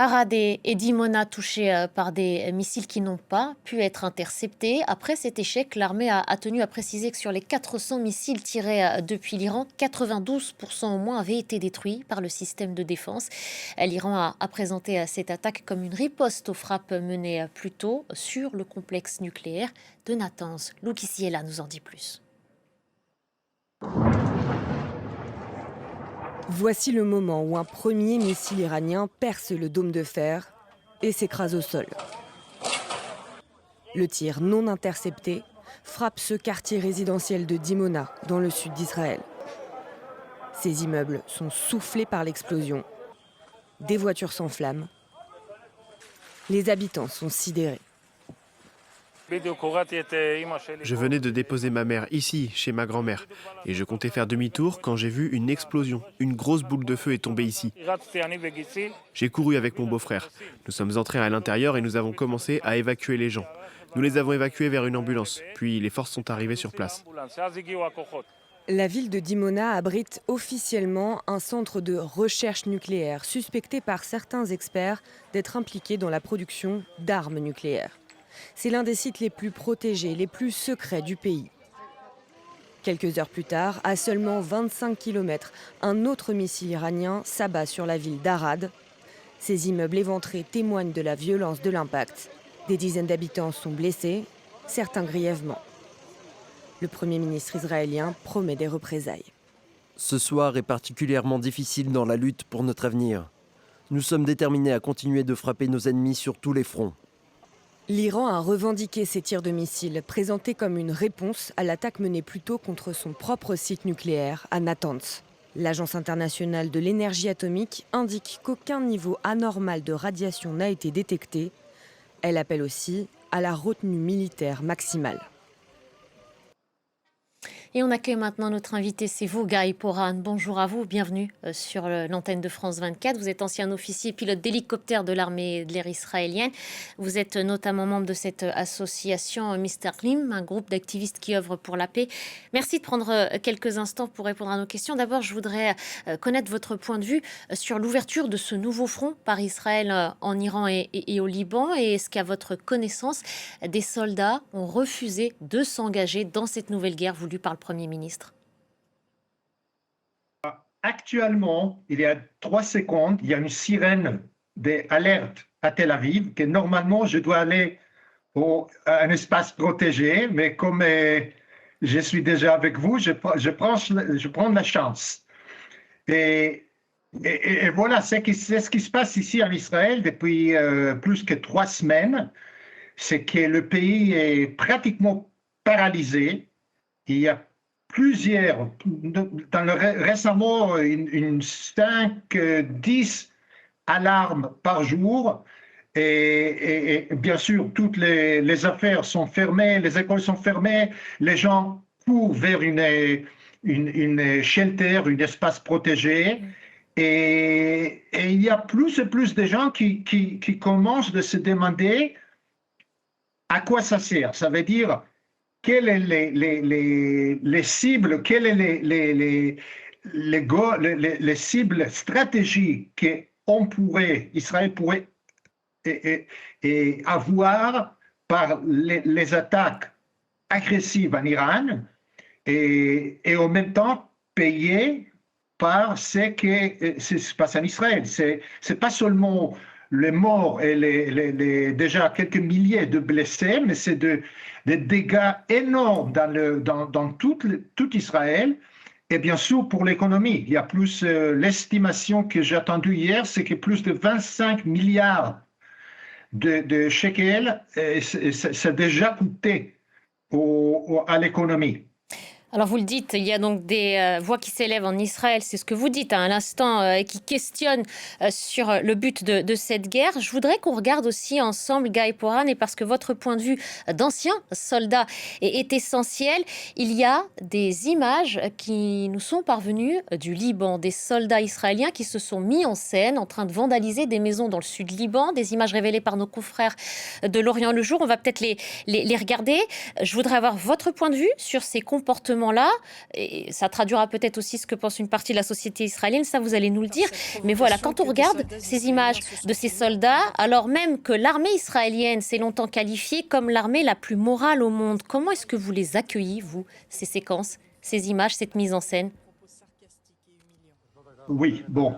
Arad et Dimona touchés par des missiles qui n'ont pas pu être interceptés. Après cet échec, l'armée a tenu à préciser que sur les 400 missiles tirés depuis l'Iran, 92% au moins avaient été détruits par le système de défense. L'Iran a présenté cette attaque comme une riposte aux frappes menées plus tôt sur le complexe nucléaire de Natanz. Lou Kissiela nous en dit plus. Voici le moment où un premier missile iranien perce le dôme de fer et s'écrase au sol. Le tir non intercepté frappe ce quartier résidentiel de Dimona, dans le sud d'Israël. Ces immeubles sont soufflés par l'explosion. Des voitures s'enflamment. Les habitants sont sidérés. Je venais de déposer ma mère ici, chez ma grand-mère, et je comptais faire demi-tour quand j'ai vu une explosion. Une grosse boule de feu est tombée ici. J'ai couru avec mon beau-frère. Nous sommes entrés à l'intérieur et nous avons commencé à évacuer les gens. Nous les avons évacués vers une ambulance, puis les forces sont arrivées sur place. La ville de Dimona abrite officiellement un centre de recherche nucléaire, suspecté par certains experts d'être impliqué dans la production d'armes nucléaires. C'est l'un des sites les plus protégés, les plus secrets du pays. Quelques heures plus tard, à seulement 25 km, un autre missile iranien s'abat sur la ville d'Arad. Ces immeubles éventrés témoignent de la violence de l'impact. Des dizaines d'habitants sont blessés, certains grièvement. Le Premier ministre israélien promet des représailles. Ce soir est particulièrement difficile dans la lutte pour notre avenir. Nous sommes déterminés à continuer de frapper nos ennemis sur tous les fronts. L'Iran a revendiqué ces tirs de missiles, présentés comme une réponse à l'attaque menée plus tôt contre son propre site nucléaire à Natanz. L'Agence internationale de l'énergie atomique indique qu'aucun niveau anormal de radiation n'a été détecté. Elle appelle aussi à la retenue militaire maximale. Et on accueille maintenant notre invité, c'est vous, Guy Poran. Bonjour à vous, bienvenue sur l'antenne de France 24. Vous êtes ancien officier pilote d'hélicoptère de l'armée de l'air israélienne. Vous êtes notamment membre de cette association Mr. Klim, un groupe d'activistes qui œuvrent pour la paix. Merci de prendre quelques instants pour répondre à nos questions. D'abord, je voudrais connaître votre point de vue sur l'ouverture de ce nouveau front par Israël en Iran et au Liban. Et est-ce qu'à votre connaissance, des soldats ont refusé de s'engager dans cette nouvelle guerre voulue par le Premier ministre? Actuellement, il y a 3 secondes, il y a une sirène d'alerte à Tel Aviv, que normalement je dois aller à un espace protégé, mais comme je suis déjà avec vous, je prends la chance. Et voilà, c'est ce qui se passe ici en Israël depuis plus que 3 semaines, c'est que le pays est pratiquement paralysé. Il y a plusieurs, récemment, une 5-10 alarmes par jour. Et bien sûr, toutes les affaires sont fermées, les écoles sont fermées, les gens courent vers une shelter, un espace protégé. Et il y a plus et plus de gens qui commencent à se demander à quoi ça sert. Ça veut dire, quelles sont les cibles, quelles sont les cibles stratégiques qu'Israël pourrait avoir par les attaques agressives en Iran et en même temps payer par ce qui se passe en Israël. C'est pas seulement les morts et déjà quelques milliers de blessés, mais c'est des dégâts énormes dans tout Israël. Et bien sûr, pour l'économie, il y a plus, l'estimation que j'ai entendue hier, c'est que plus de 25 milliards de shekels, ça a déjà coûté à l'économie. Alors vous le dites, il y a donc des voix qui s'élèvent en Israël, c'est ce que vous dites à l'instant, qui questionnent sur le but de cette guerre. Je voudrais qu'on regarde aussi ensemble, Guy Poran, et parce que votre point de vue d'ancien soldat est essentiel, il y a des images qui nous sont parvenues du Liban, des soldats israéliens qui se sont mis en scène en train de vandaliser des maisons dans le sud Liban, des images révélées par nos confrères de L'Orient le Jour. On va peut-être les regarder. Je voudrais avoir votre point de vue sur ces comportements comportement-là, et ça traduira peut-être aussi ce que pense une partie de la société israélienne, ça vous allez nous le dire, mais voilà, quand on regarde ces images de ces soldats, alors même que l'armée israélienne s'est longtemps qualifiée comme l'armée la plus morale au monde, comment est-ce que vous les accueillez, vous, ces séquences, ces images, cette mise en scène? Oui, bon.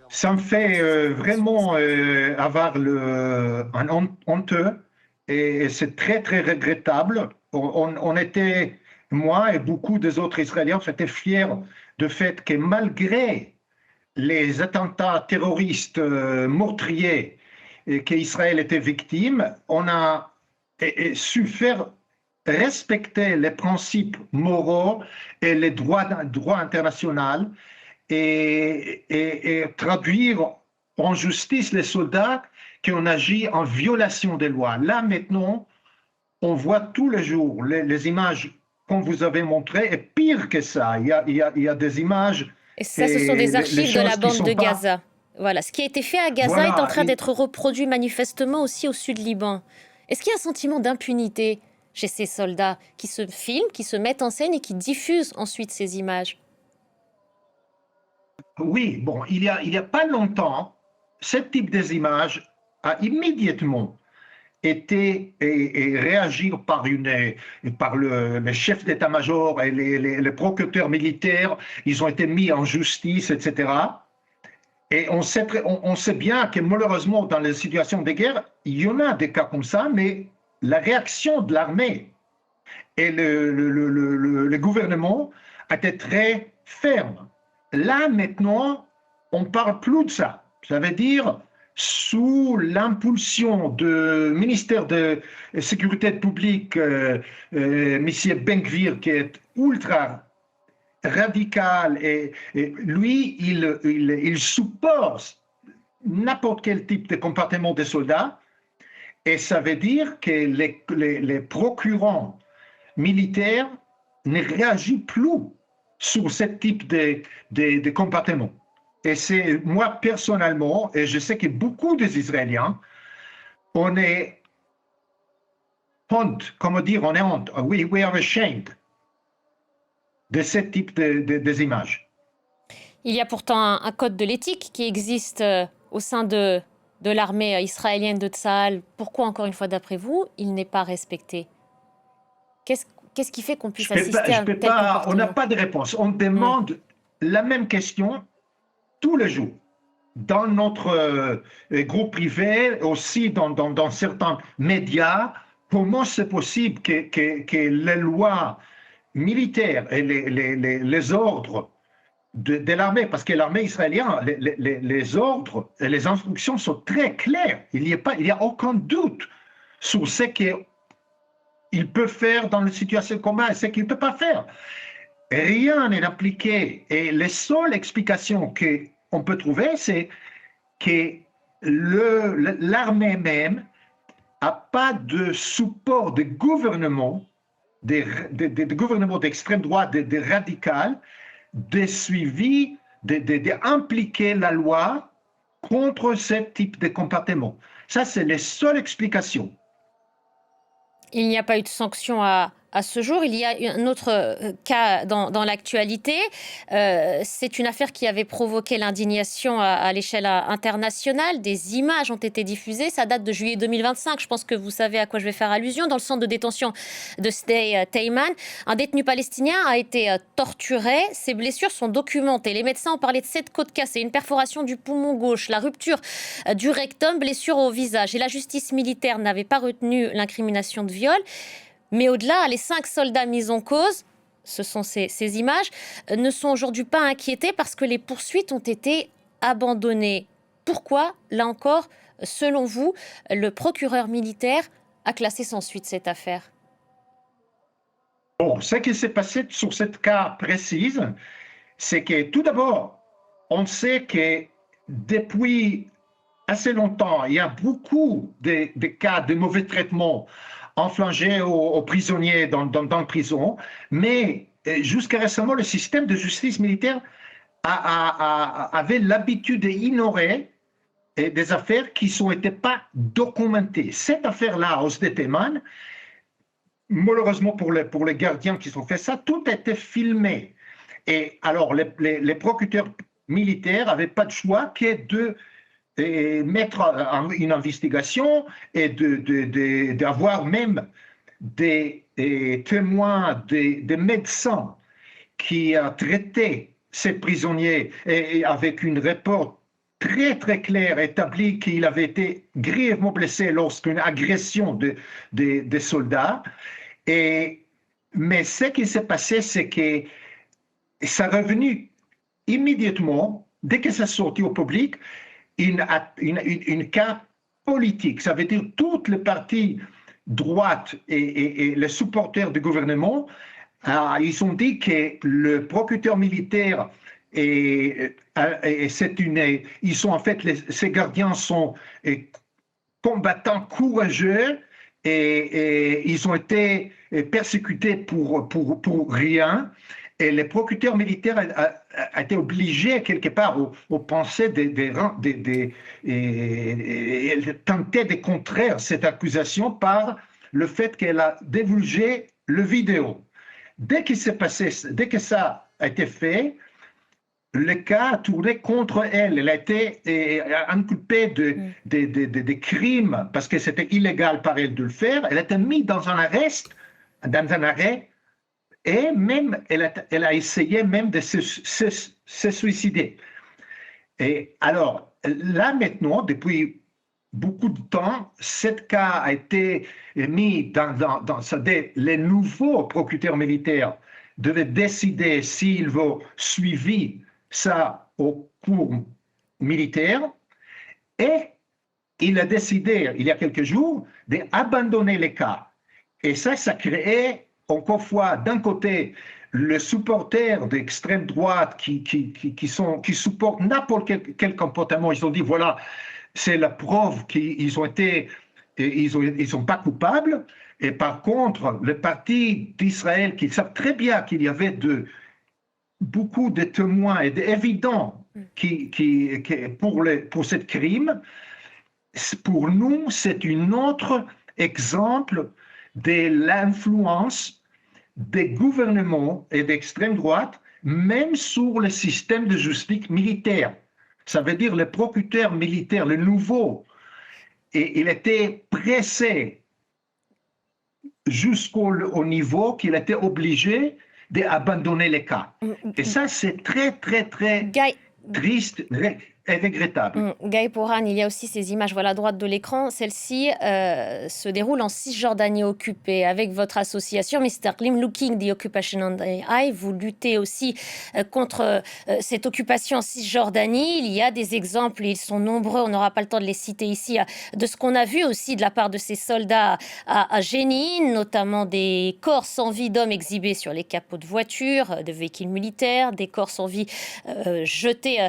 Ça me fait vraiment avoir un honteux et c'est très, très regrettable. On était, moi et beaucoup des autres Israéliens, on était fiers du fait que malgré les attentats terroristes meurtriers et qu'Israël était victime, on a su faire respecter les principes moraux et les droits internationaux et traduire en justice les soldats qui ont agi en violation des lois. Là, maintenant, on voit tous les jours les images qu'on vous avez montrées, et pire que ça, il y a des images. Et ça, ce sont des archives de la bande de Gaza. Voilà, ce qui a été fait à Gaza est en train d'être reproduit manifestement aussi au sud Liban. Est-ce qu'il y a un sentiment d'impunité chez ces soldats qui se filment, qui se mettent en scène et qui diffusent ensuite ces images? Oui, bon, il y a pas longtemps, ce type d'images a immédiatement été et réagi par le chef d'état-major et les procureurs militaires. Ils ont été mis en justice, etc. Et on sait bien que malheureusement, dans les situations de guerre, il y en a des cas comme ça, mais la réaction de l'armée et le gouvernement a été très ferme. Là, maintenant, on ne parle plus de ça. Ça veut dire, sous l'impulsion du ministère de la Sécurité publique, M. Ben-Gvir, qui est ultra radical, et lui, il suppose n'importe quel type de comportement des soldats, et ça veut dire que les procureurs militaires ne réagissent plus sur ce type de comportement. Et c'est moi personnellement, et je sais que beaucoup des Israéliens, on est honte, comment dire, on est honte, we are ashamed de ce type de images. Il y a pourtant un code de l'éthique qui existe au sein de l'armée israélienne de Tsahal. Pourquoi, encore une fois, d'après vous, il n'est pas respecté? Qu'est-ce qui fait qu'on puisse assister à un tel comportement? On n'a pas de réponse. On demande la même question tous les jours. Dans notre groupe privé, aussi dans certains médias, comment c'est possible que les lois militaires et les ordres de l'armée, parce que l'armée israélienne, les ordres et les instructions sont très clairs. Il n'y a aucun doute sur ce qu'il peut faire dans les situations communes et ce qu'il ne peut pas faire. Rien n'est appliqué. Et les seules explications qu'on peut trouver, c'est que l'armée même n'a pas de support de gouvernement, des gouvernements d'extrême droite, des radicales, de suivi, d'impliquer la loi contre ce type de comportement. Ça, c'est les seules explications. Il n'y a pas eu de sanction à ce jour. Il y a un autre cas dans l'actualité. C'est une affaire qui avait provoqué l'indignation à l'échelle internationale. Des images ont été diffusées. Ça date de juillet 2025. Je pense que vous savez à quoi je vais faire allusion. Dans le centre de détention de Sdei Teiman, un détenu palestinien a été torturé. Ses blessures sont documentées. Les médecins ont parlé de 7 côtes cassées, une perforation du poumon gauche, la rupture du rectum, blessure au visage. Et la justice militaire n'avait pas retenu l'incrimination de viol. Mais au-delà, les 5 soldats mis en cause, ce sont ces images, ne sont aujourd'hui pas inquiétés parce que les poursuites ont été abandonnées. Pourquoi, là encore, selon vous, le procureur militaire a classé sans suite cette affaire? Bon, ce qui s'est passé sur ce cas précis, c'est que tout d'abord, on sait que depuis assez longtemps, il y a beaucoup de cas de mauvais traitement infligés aux prisonniers dans la prison, mais jusqu'à récemment, le système de justice militaire avait l'habitude d'ignorer des affaires qui n'étaient pas documentées. Cette affaire-là, au Sdei Teiman, malheureusement pour les gardiens qui ont fait ça, tout a été filmé. Et alors, les procureurs militaires n'avaient pas de choix que de mettre une investigation et d'avoir même des témoins, des médecins qui a traité ces prisonniers et avec une rapport très très clair établi qu'il avait été grièvement blessé lorsqu'une agression des soldats. Mais ce qui s'est passé, c'est que ça est revenu immédiatement, dès que ça sorti au public, une cas politique. Ça veut dire toutes les partis droites et les supporters du gouvernement, ils ont dit que le procureur militaire ils sont en fait, ces gardiens sont combattants courageux et ils ont été persécutés pour rien. Et le procureur militaire a été obligé, quelque part, au penser tenter de contrer cette accusation par le fait qu'elle a divulgué le vidéo. Dès que ça a été fait, le cas a tourné contre elle. Elle a été inculpée de crimes parce que c'était illégal par elle de le faire. Elle a été mise dans un arrêt, et même elle a essayé même de se suicider. Et alors, là maintenant, depuis beaucoup de temps, ce cas a été mis les nouveaux procureurs militaires devaient décider s'ils vont suivre ça au cours militaire, et il a décidé, il y a quelques jours, d'abandonner les cas. Et ça créait, encore une fois, d'un côté, le supporter d'extrême droite qui supportent n'importe quel comportement. Ils ont dit, voilà, c'est la preuve qu'ils ils sont pas coupables. Et par contre, le parti d'Israël, qui savent très bien qu'il y avait beaucoup de témoins et d'évidents pour ce crime, pour nous, c'est un autre exemple de l'influence des gouvernements et d'extrême droite, même sur le système de justice militaire. Ça veut dire le procureur militaire, le nouveau, et il était pressé jusqu'au niveau qu'il était obligé d'abandonner les cas. Et ça, c'est très, très, très triste et regrettable. Guy Poran, il y a aussi ces images, voilà, à droite de l'écran. Celle-ci se déroule en Cisjordanie occupée avec votre association Mr. Klim Looking the Occupation on the Eye. Vous luttez aussi contre cette occupation en Cisjordanie. Il y a des exemples, ils sont nombreux, on n'aura pas le temps de les citer ici, de ce qu'on a vu aussi de la part de ces soldats à Jénine, notamment des corps sans vie d'hommes exhibés sur les capots de voitures, de véhicules militaires, des corps sans vie jetés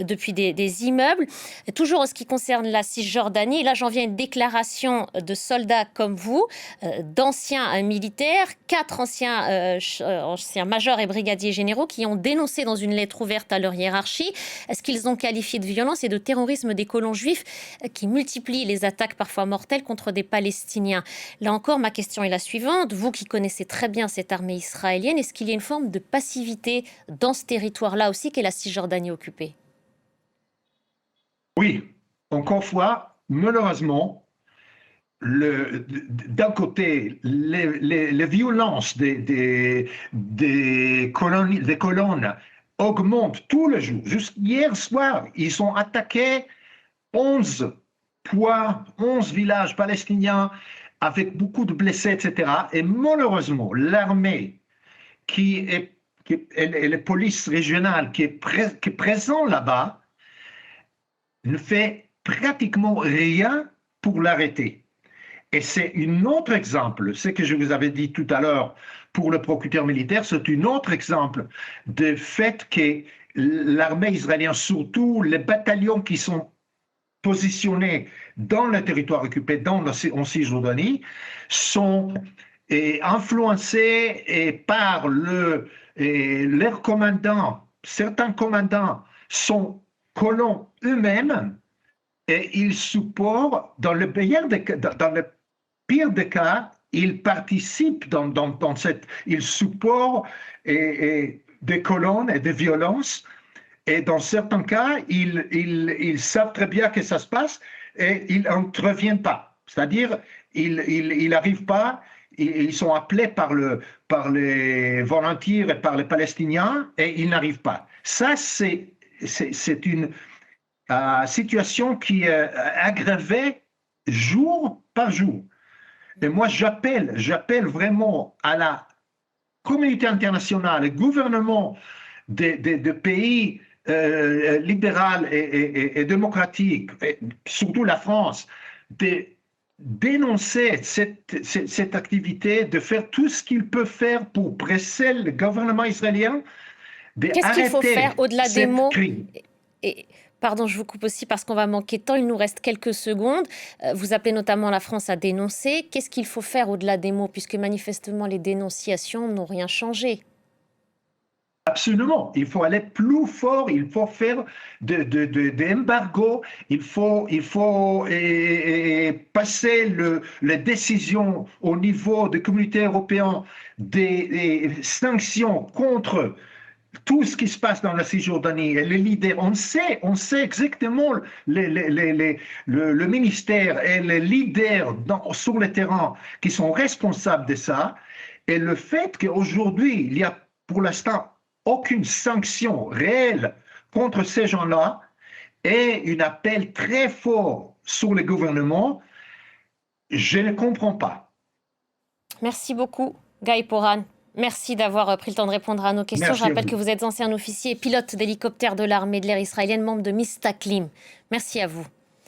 depuis des immeubles. Toujours en ce qui concerne la Cisjordanie, là j'en viens à une déclaration de soldats comme vous, d'anciens militaires, 4 anciens majors et brigadiers généraux qui ont dénoncé dans une lettre ouverte à leur hiérarchie ce qu'ils ont qualifié de violence et de terrorisme des colons juifs qui multiplient les attaques parfois mortelles contre des Palestiniens. Là encore, ma question est la suivante. Vous qui connaissez très bien cette armée israélienne, est-ce qu'il y a une forme de passivité dans ce territoire-là aussi qu'est la Cisjordanie occupée ? Oui, encore une fois, malheureusement, d'un côté, les violences des colonnes augmentent tous les jours. Juste hier soir, ils ont attaqué 11 villages palestiniens avec beaucoup de blessés, etc. Et malheureusement, l'armée et la police régionale qui est présente là-bas ne fait pratiquement rien pour l'arrêter. Et c'est un autre exemple, ce que je vous avais dit tout à l'heure pour le procureur militaire, c'est un autre exemple du fait que l'armée israélienne, surtout les bataillons qui sont positionnés dans le territoire occupé, en Cisjordanie, sont influencés par leurs commandants. Certains commandants sont colons eux-mêmes, et ils supportent, dans le pire des cas, il participe dans cette, il supporte et des colonnes et des violences. Et dans certains cas, ils savent très bien que ça se passe et ils n'interviennent pas. C'est-à-dire, ils n'arrivent pas, ils sont appelés par les volontaires et par les Palestiniens et ils n'arrivent pas. Ça, c'est une situation qui est aggravée jour par jour. Et moi, j'appelle vraiment à la communauté internationale, le gouvernement de pays libéral et démocratique, et surtout la France, de dénoncer cette activité, de faire tout ce qu'il peut faire pour presser le gouvernement israélien d'arrêter Qu'est-ce qu'il faut faire au-delà des mots crime. Et, pardon, je vous coupe aussi parce qu'on va manquer de temps, il nous reste quelques secondes. Vous appelez notamment la France à dénoncer. Qu'est-ce qu'il faut faire au-delà des mots, puisque manifestement les dénonciations n'ont rien changé? Absolument, il faut aller plus fort, il faut faire des embargos, il faut passer les décisions au niveau des communautés européennes, des sanctions contre tout ce qui se passe dans la Cisjordanie et les leaders. On sait exactement le ministère et les leaders sur le terrain qui sont responsables de ça. Et le fait qu'aujourd'hui, il y a pour l'instant aucune sanction réelle contre ces gens-là et un appel très fort sur le gouvernement, je ne comprends pas. Merci beaucoup, Guy Poran. Merci d'avoir pris le temps de répondre à nos questions. Merci. Je rappelle que vous êtes ancien officier et pilote d'hélicoptère de l'armée de l'air israélienne, membre de Mistaklim. Merci à vous.